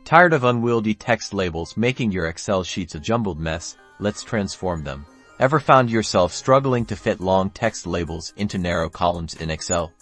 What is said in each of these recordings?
Tired of unwieldy text labels making your Excel sheets a jumbled mess? Let's transform them. Ever found yourself struggling to fit long text labels into narrow columns in Excel?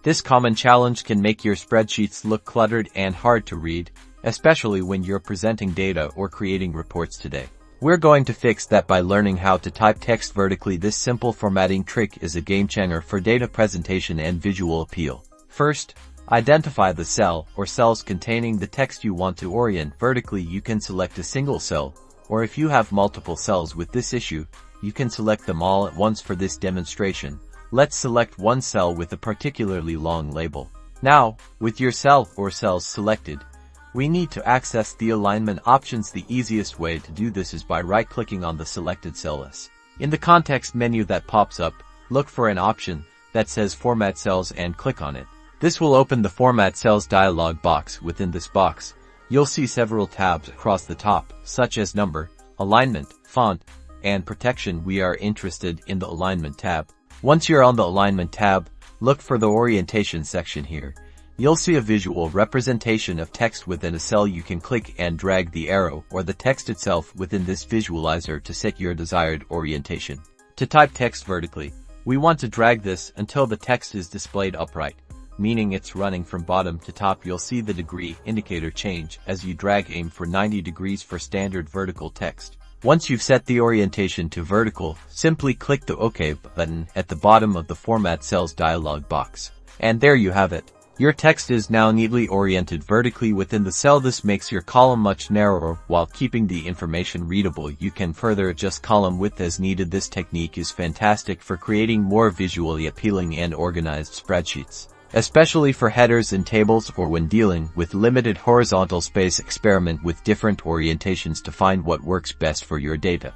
This common challenge can make your spreadsheets look cluttered and hard to read, especially when you're presenting data or creating reports today. We're going to fix that by learning how to type text vertically. This simple formatting trick is a game-changer for data presentation and visual appeal. First, identify the cell or cells containing the text you want to orient vertically. You can select a single cell, or if you have multiple cells with this issue, you can select them all at once. For this demonstration, let's select one cell with a particularly long label. Now, with your cell or cells selected, we need to access the alignment options. The easiest way to do this is by right-clicking on the selected cell. In the context menu that pops up, look for an option that says Format Cells and click on it. This will open the Format Cells dialog box. Within this box, you'll see several tabs across the top, such as Number, Alignment, Font, and Protection. We are interested in the Alignment tab. Once you're on the Alignment tab, look for the Orientation section here. You'll see a visual representation of text within a cell. You can click and drag the arrow or the text itself within this visualizer to set your desired orientation. To type text vertically, we want to drag this until the text is displayed upright, meaning it's running from bottom to top. You'll see the degree indicator change as you drag. Aim for 90 degrees for standard vertical text. Once you've set the orientation to vertical, simply click the OK button at the bottom of the Format Cells dialog box. And there you have it. Your text is now neatly oriented vertically within the cell. This makes your column much narrower while keeping the information readable. You can further adjust column width as needed. This technique is fantastic for creating more visually appealing and organized spreadsheets, especially for headers and tables or when dealing with limited horizontal space. Experiment with different orientations to find what works best for your data.